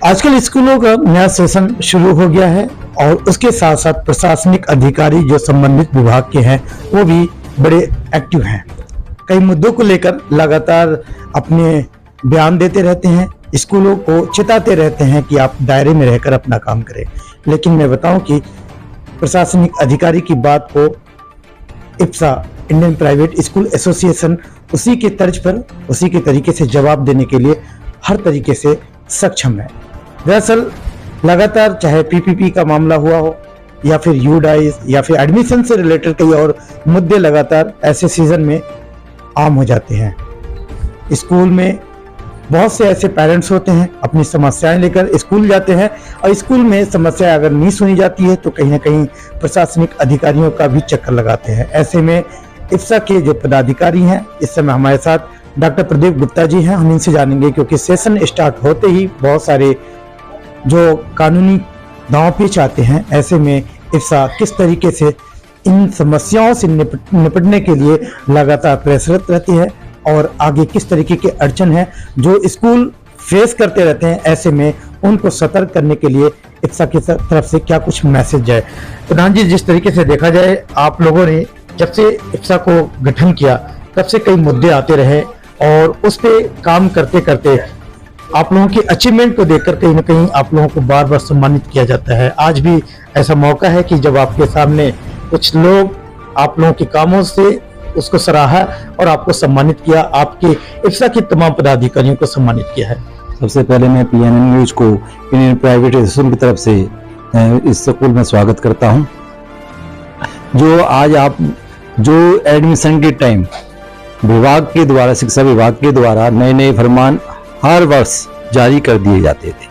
आजकल स्कूलों का नया सेशन शुरू हो गया है और उसके साथ साथ प्रशासनिक अधिकारी जो संबंधित विभाग के हैं वो भी बड़े एक्टिव हैं। कई मुद्दों को लेकर लगातार अपने बयान देते रहते हैं, स्कूलों को चिताते रहते हैं कि आप दायरे में रहकर अपना काम करें। लेकिन मैं बताऊं कि प्रशासनिक अधिकारी की बात को Ipsa Indian private school association उसी के तर्ज पर उसी के तरीके से जवाब देने के लिए हर तरीके से सक्षम है। दरअसल लगातार चाहे पीपीपी का मामला हुआ हो या फिर यूडाइस या फिर एडमिशन से रिलेटेड कई और मुद्दे लगातार ऐसे सीजन में आम हो जाते हैं। स्कूल में बहुत से ऐसे पेरेंट्स होते हैं अपनी समस्याएं लेकर स्कूल जाते हैं और स्कूल में समस्या अगर नहीं सुनी जाती है तो कहीं ना कहीं प्रशासनिक अधिकारियों का भी चक्कर लगाते हैं। ऐसे में इप्सा के जो पदाधिकारी हैं इस समय हमारे साथ डॉक्टर प्रदीप गुप्ता जी हैं, हम इनसे जानेंगे क्योंकि सेशन स्टार्ट होते ही बहुत सारे जो कानूनी दांव पेच आते हैं। ऐसे में इप्सा किस तरीके से इन समस्याओं से निपटने के लिए लगातार प्रयासरत रहती है और आगे किस तरीके के अड़चन है जो स्कूल फेस करते रहते हैं, ऐसे में उनको सतर्क करने के लिए इप्सा की तरफ से क्या कुछ मैसेज है। प्रधान जी, जिस तरीके से देखा जाए आप लोगों ने जब से इप्सा को गठन किया तब से कई मुद्दे आते रहे और उस पे काम करते करते आप लोगों की अचीवमेंट को देखकर कहीं ना कहीं आप लोगों को बार बार सम्मानित किया जाता है। आज भी ऐसा मौका है कि जब आपके सामने कुछ लोग आप लोगों के कामों से उसको सराहा और आपको सम्मानित किया, आपके इप्सा के तमाम पदाधिकारियों को सम्मानित किया है। सबसे पहले मैं पीएनएन न्यूज को इंडियन प्राइवेट एसोसिएशन की तरफ से इस स्कूल में स्वागत करता हूं। जो आज आप जो एडमिशन के टाइम विभाग के द्वारा, शिक्षा विभाग के द्वारा नए नए फरमान हर वर्ष जारी कर दिए जाते थे,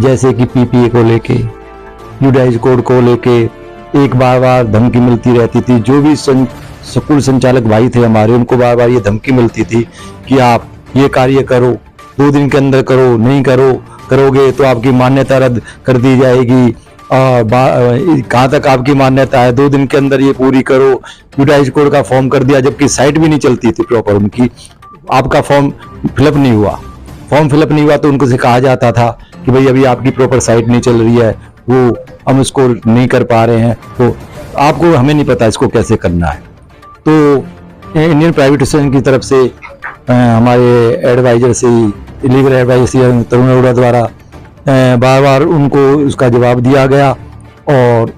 जैसे कि पीपीए को लेके, यूडाइज कोड को लेके एक बार बार धमकी मिलती रहती थी। जो भी स्कूल संचालक भाई थे हमारे, उनको बार बार ये धमकी मिलती थी कि आप ये कार्य करो, 2 दिन के अंदर करो, नहीं करोगे तो आपकी मान्यता रद्द कर दी जाएगी। कहाँ तक आपकी मान्यता है, 2 दिन के अंदर ये पूरी करो। यूडाइज कोड का फॉर्म कर दिया, जबकि साइट भी नहीं चलती थी प्रॉपर उनकी। आपका फॉर्म फिलअप नहीं हुआ तो उनको से कहा जाता था कि भाई अभी आपकी प्रॉपर साइट नहीं चल रही है, वो हम इसको नहीं कर पा रहे हैं, तो आपको हमें नहीं पता इसको कैसे करना है। तो इंडियन प्राइवेट एसोसिएशन की तरफ से हमारे एडवाइजर से, लीगल एडवाइजर तरुण अरोड़ा द्वारा बार बार उनको उसका जवाब दिया गया और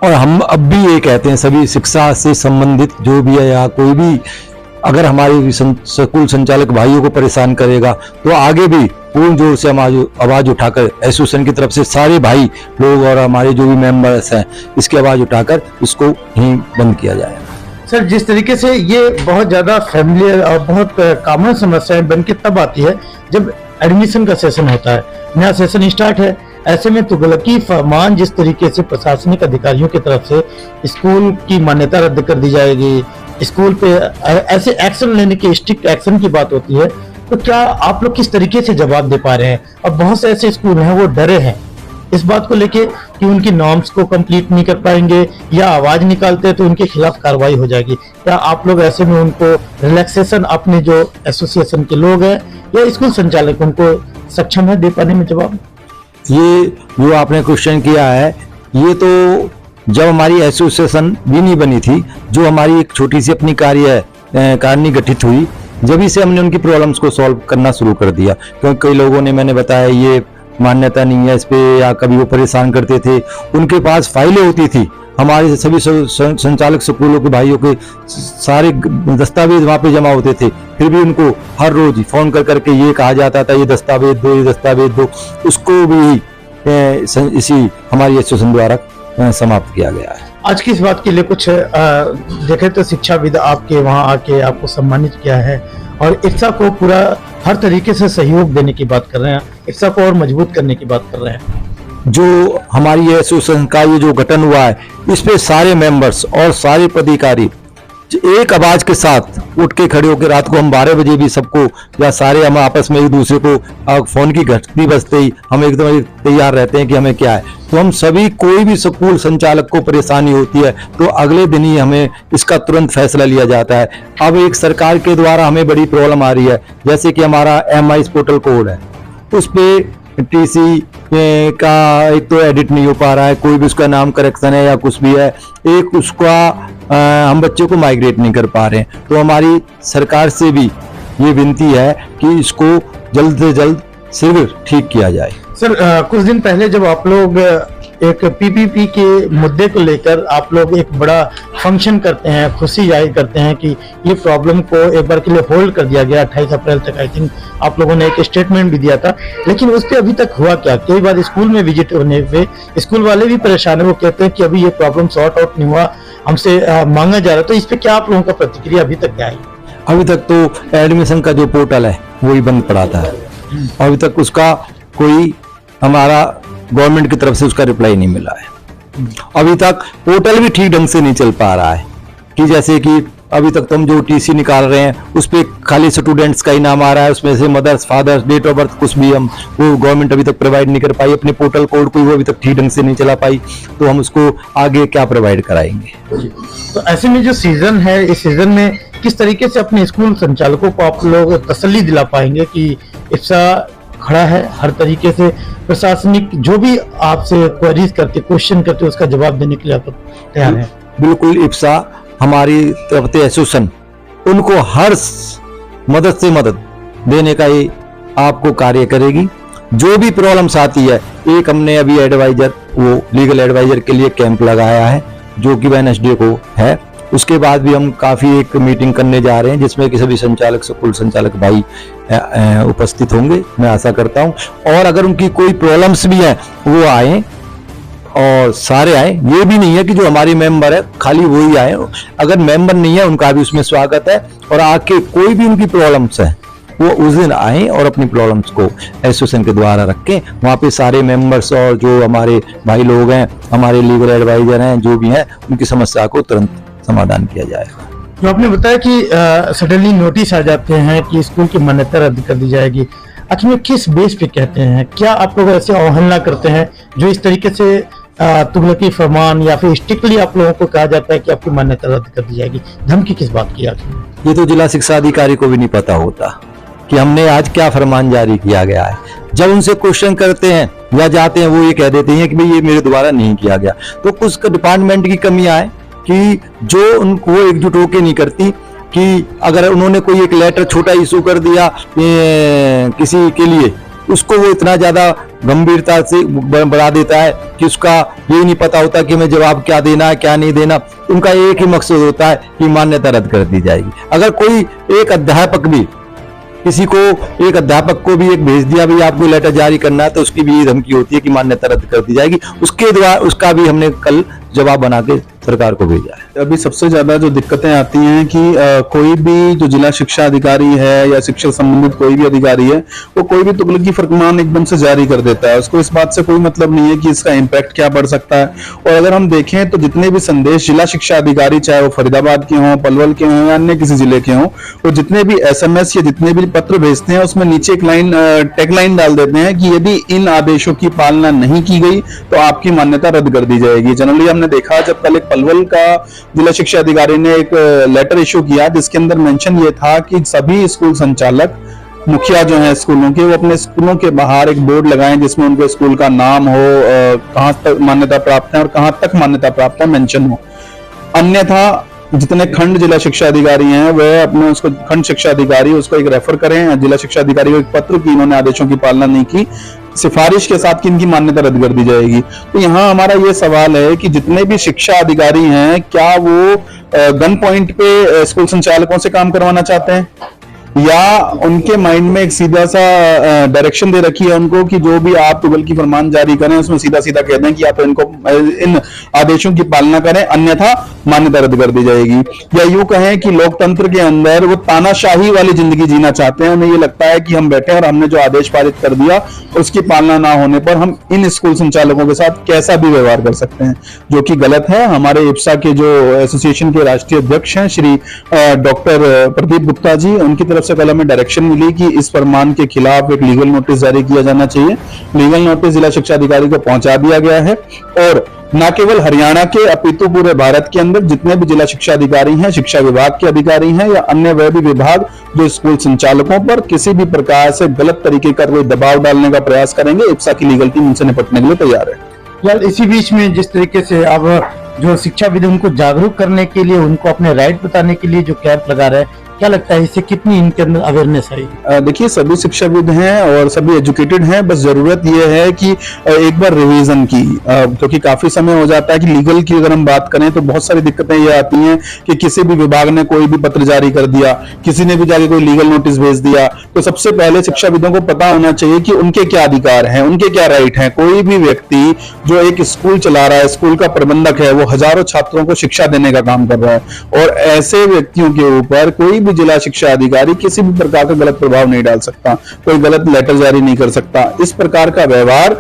हम अब भी ये कहते हैं सभी शिक्षा से संबंधित जो भी है या कोई भी अगर हमारे स्कूल संचालक भाइयों को परेशान करेगा तो आगे भी पूर्ण जोर से आवाज उठाकर एसोसिएशन की तरफ से सारे भाई लोग और हमारे जो भी मेंबर्स हैं इसकी आवाज उठाकर इसको ही बंद किया जाएगा। सर, जिस तरीके से ये बहुत ज्यादा फैमिलियर और बहुत कॉमन समस्याएं बन के तब आती है जब एडमिशन का सेशन होता है, नया सेशन स्टार्ट है। ऐसे में तुगलकी फरमान जिस तरीके से प्रशासनिक अधिकारियों की तरफ से स्कूल की मान्यता रद्द कर दी जाएगी, स्कूल पे ऐसे एक्शन लेने की, स्ट्रिक्ट एक्शन की बात होती है, तो क्या आप लोग किस तरीके से जवाब दे पा रहे हैं? और बहुत से ऐसे स्कूल हैं वो डरे हैं इस बात को लेके कि उनकी नॉर्म्स को कंप्लीट नहीं कर पाएंगे या आवाज निकालते हैं तो उनके खिलाफ कार्रवाई हो जाएगी। क्या आप लोग ऐसे में उनको रिलैक्सेशन अपने जो एसोसिएशन के लोग हैं या स्कूल संचालक उनको सक्षम है दे पाने में जवाब? ये जो आपने क्वेश्चन किया है, ये तो जब हमारी एसोसिएशन भी नहीं बनी थी, जो हमारी एक छोटी सी अपनी कारिणी गठित हुई, जब से हमने उनकी प्रॉब्लम्स को सॉल्व करना शुरू कर दिया। क्योंकि कई लोगों ने, मैंने बताया, ये मान्यता नहीं है इस पे या कभी वो परेशान करते थे, उनके पास फाइलें होती थी, हमारे सभी संचालक स्कूलों के भाइयों के सारे दस्तावेज वहाँ पे जमा होते थे, फिर भी उनको हर रोज फोन कर करके ये कहा जाता था ये दस्तावेज दो, उसको भी इसी हमारी एसोसिएशन द्वारा समाप्त किया गया है। आज की इस बात के लिए कुछ देखे तो शिक्षाविद आपके वहाँ आके आपको सम्मानित किया है और इप्सा को पूरा हर तरीके से सहयोग देने की बात कर रहे हैं, इप्सा को और मजबूत करने की बात कर रहे हैं। जो हमारी एसोसिएशन का ये जो गठन हुआ है, इस पे सारे मेंबर्स और सारे पदाधिकारी एक आवाज के साथ उठ के खड़े होकर, रात को हम 12 बजे भी सबको या सारे हम आपस में एक दूसरे को फोन की घंटी बजते ही हम एकदम तैयार रहते हैं कि हमें क्या है। तो हम सभी, कोई भी स्कूल संचालक को परेशानी होती है तो अगले दिन ही हमें इसका तुरंत फैसला लिया जाता है। अब एक सरकार के द्वारा हमें बड़ी प्रॉब्लम आ रही है, जैसे कि हमारा MIS पोर्टल कोड है, उस पे टीसी का एक तो एडिट नहीं हो पा रहा है, कोई भी उसका नाम करेक्शन है या कुछ भी है, एक उसका हम बच्चे को माइग्रेट नहीं कर पा रहे हैं। तो हमारी सरकार से भी ये विनती है कि इसको जल्द से जल्द शीघ्र ठीक किया जाए। सर कुछ दिन पहले जब आप लोग एक पीपीपी के मुद्दे को लेकर आप लोग एक बड़ा फंक्शन करते हैं, खुशी जाहिर करते हैं कि ये प्रॉब्लम को एक बार के लिए होल्ड कर दिया गया 28 अप्रैल तक, आई थिंक आप लोगों ने एक स्टेटमेंट भी दिया था, लेकिन उस पर अभी तक हुआ क्या? कई बार स्कूल में विजिट होने पे स्कूल वाले भी परेशान है, वो कहते हैं कि अभी ये प्रॉब्लम सॉर्ट आउट नहीं हुआ, हमसे मांगा जा रहा है। तो इस पे क्या आप लोगों का प्रतिक्रिया अभी तक क्या है? अभी तक तो एडमिशन का जो पोर्टल है वही बंद पड़ा था, अभी तक उसका कोई हमारा गवर्नमेंट की तरफ से उसका रिप्लाई नहीं मिला है। अभी तक पोर्टल भी ठीक ढंग से नहीं चल पा रहा है कि जैसे कि अभी तक तो हम जो टीसी निकाल रहे हैं उस पर खाली स्टूडेंट्स का ही नाम आ रहा है, उसमें से mother's father's date of birth कुछ भी हम वो गवर्नमेंट अभी तक प्रोवाइड नहीं कर पाई, अपने पोर्टल कोड को वो अभी तक ठीक ढंग से नहीं चला पाई, तो हम उसको आगे क्या प्रोवाइड कराएंगे। तो ऐसे में जो सीजन है, इस सीजन में किस तरीके से अपने स्कूल संचालकों को आप लोग तसल्ली दिला पाएंगे कि इफ्सा खड़ा है, हर तरीके से प्रशासनिक जो भी आपसे क्वेरीज करते, क्वेश्चन करते, उसका जवाब देने के लिए आप तैयार हैं? बिल्कुल, इफ्सा हमारी तरफ से एसोसिएशन उनको हर मदद से मदद देने का ही आपको कार्य करेगी। जो भी प्रॉब्लम्स आती है, एक हमने अभी एडवाइजर वो लीगल एडवाइजर के लिए कैंप लगाया है जो कि वेडनेसडे को है, उसके बाद भी हम काफी एक मीटिंग करने जा रहे हैं जिसमें कि सभी संचालक, स्कूल संचालक भाई उपस्थित होंगे, मैं आशा करता हूं। और अगर उनकी कोई प्रॉब्लम्स भी है वो आए और सारे आए, ये भी नहीं है कि जो हमारी मेंबर है खाली वो ही आए, अगर मेंबर नहीं है उनका भी उसमें स्वागत है, और आके कोई भी उनकी प्रॉब्लम्स है वो उस दिन आए और अपनी प्रॉब्लम्स को एसोसिएशन के द्वारा रखें। वहाँ पे सारे मेंबर्स और जो हमारे भाई लोग हैं, हमारे लीगल एडवाइजर हैं, जो भी हैं, उनकी समस्या को तुरंत समाधान किया जाएगा। जो आपने बताया कि सडनली नोटिस आ जाते हैं कि स्कूल की मान्यता रद्द कर दी जाएगी, आखिर में किस बेस पे कहते हैं? क्या आप लोग ऐसे अवहेलना करते हैं जो इस तरीके से तुगलकी फरमान या फिर स्ट्रिक्टली आप लोगों को कहा जाता है कि आपकी मान्यता रद्द कर दी जाएगी? धमकी किस बात की आखिर? ये तो जिला शिक्षा अधिकारी को भी नहीं पता होता कि हमने आज क्या फरमान जारी किया गया है। जब उनसे क्वेश्चन करते हैं या जाते हैं, वो ये कह देते हैं कि भाई ये मेरे द्वारा नहीं किया गया। तो कुछ डिपार्टमेंट की कमियां है कि जो उनको एकजुट होकर नहीं करती, कि अगर उन्होंने कोई एक लेटर छोटा इशू कर दिया किसी के लिए, उसको वो इतना ज्यादा गंभीरता से बढ़ा देता है कि उसका ये नहीं पता होता कि हमें जवाब क्या देना है, क्या नहीं देना। उनका एक ही मकसद होता है कि मान्यता रद्द कर दी जाएगी। अगर कोई एक अध्यापक भी एक अध्यापक को भी एक भेज दिया भाई आपको लेटर जारी करना है, तो उसकी भी ये धमकी होती है कि मान्यता रद्द कर दी जाएगी। उसके द्वारा उसका भी हमने कल जवाब बना के सरकार को भेजा है। अभी सबसे ज्यादा जो दिक्कतें आती हैं कि कोई भी जो जिला शिक्षा अधिकारी है या शिक्षा संबंधित कोई भी अधिकारी है, वो कोई भी तुगलकी फरमान एकदम से जारी कर देता है। उसको इस बात से कोई मतलब नहीं है कि इसका इम्पैक्ट क्या पड़ सकता है। और अगर हम देखें तो जितने भी संदेश जिला शिक्षा अधिकारी, चाहे वो फरीदाबाद के हों, पलवल के हों या अन्य किसी जिले के हों, वो जितने भी SMS या जितने भी पत्र भेजते हैं, उसमें नीचे एक लाइन टैगलाइन डाल देते हैं कि यदि इन आदेशों की पालना नहीं की गई तो आपकी मान्यता रद्द कर दी जाएगी। जनरली हमने देखा, जब कल एक पलवल का जिला शिक्षा अधिकारी ने एक लेटर इशू किया जिसके अंदर मेंशन ये था कि सभी स्कूल संचालक, मुखिया जो हैं स्कूलों के, वो अपने स्कूलों के बाहर एक बोर्ड लगाएं जिसमें उनके स्कूल का नाम हो, कहां तक मान्यता प्राप्त है और कहां तक मान्यता प्राप्त है मेंशन हो। अन्यथा जितने खंड जिला शिक्षा अधिकारी हैं वह अपने उसको खंड शिक्षा अधिकारी उसको एक रेफर करें जिला शिक्षा अधिकारी को एक पत्र की इन्होंने आदेशों की पालना नहीं की, सिफारिश के साथ कि इनकी मान्यता रद्द कर दी जाएगी। तो यहाँ हमारा ये सवाल है कि जितने भी शिक्षा अधिकारी हैं, क्या वो गन पॉइंट पे स्कूल संचालकों से काम करवाना चाहते हैं, या उनके माइंड में एक सीधा सा डायरेक्शन दे रखी है उनको कि जो भी आप तुगलकी फरमान जारी करें उसमें सीधा सीधा कहते हैं कि आप इनको इन आदेशों की पालना करें अन्यथा मान्यता रद्द कर दी जाएगी। या यूं कहें कि लोकतंत्र के अंदर वो तानाशाही वाली जिंदगी जीना चाहते हैं। उन्हें ये लगता है कि हम बैठे और हमने जो आदेश पारित कर दिया उसकी पालना ना होने पर हम इन स्कूल संचालकों के साथ कैसा भी व्यवहार कर सकते हैं, जो कि गलत है। हमारे इप्सा के जो एसोसिएशन के राष्ट्रीय अध्यक्ष हैं श्री डॉक्टर प्रदीप गुप्ता जी, उनकी तरफ से कल हमें डायरेक्शन मिली कि इस फरमान के खिलाफ एक लीगल नोटिस जारी किया जाना चाहिए। लीगल नोटिस जिला शिक्षा अधिकारी को पहुंचा दिया गया है और न केवल हरियाणा के अपितु पूरे भारत के अंदर जितने भी जिला शिक्षा अधिकारी हैं, शिक्षा विभाग के अधिकारी हैं या अन्य वह भी विभाग जो स्कूल संचालकों पर किसी भी प्रकार से गलत तरीके का कोई दबाव डालने का प्रयास करेंगे, इप्सा की लीगल टीम उनसे निपटने के लिए तैयार है। यार इसी बीच में जिस तरीके से अब जो शिक्षाविद उनको जागरूक करने के लिए, उनको अपने राइट बताने के लिए जो कैंप लगा रहे हैं, क्या लगता है इससे कितनी इनके अंदर अवेयरनेस आई? देखिए सभी शिक्षाविद हैं और सभी एजुकेटेड हैं, बस जरूरत यह है कि एक बार रिवीजन की, क्योंकि काफी समय हो जाता है कि लीगल की अगर हम बात करें तो बहुत सारी दिक्कतें ये आती हैं कि किसी भी विभाग ने कोई भी पत्र जारी कर दिया, किसी ने भी जाके कोई लीगल नोटिस भेज दिया। तो सबसे पहले शिक्षाविदों को पता होना चाहिए कि उनके क्या अधिकार हैं, उनके क्या राइट हैं। कोई भी व्यक्ति जो एक स्कूल चला रहा है, स्कूल का प्रबंधक है, वो हजारों छात्रों को शिक्षा देने का काम कर रहा है और ऐसे व्यक्तियों के ऊपर कोई जिला शिक्षा अधिकारी किसी भी प्रकार का गलत प्रभाव नहीं डाल सकता, कोई गलत लेटर जारी नहीं कर सकता। इस प्रकार का व्यवहार,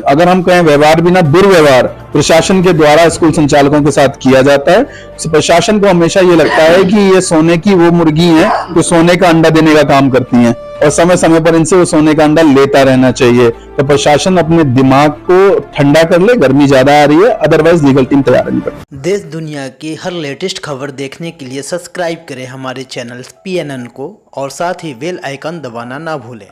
अगर हम कहें व्यवहार भी ना, दुर्व्यवहार प्रशासन के द्वारा स्कूल संचालकों के साथ किया जाता है। प्रशासन को हमेशा ये लगता है कि ये सोने की वो मुर्गी है जो सोने का अंडा देने का काम करती हैं और समय समय पर इनसे वो सोने का अंडा लेता रहना चाहिए। तो प्रशासन अपने दिमाग को ठंडा कर ले, गर्मी ज्यादा आ रही है, अदरवाइज लीगल टीम तैयार नहीं करती। देश दुनिया की हर लेटेस्ट खबर देखने के लिए सब्सक्राइब करें हमारे चैनल PNN को और साथ ही बेल आइकन दबाना ना भूलें।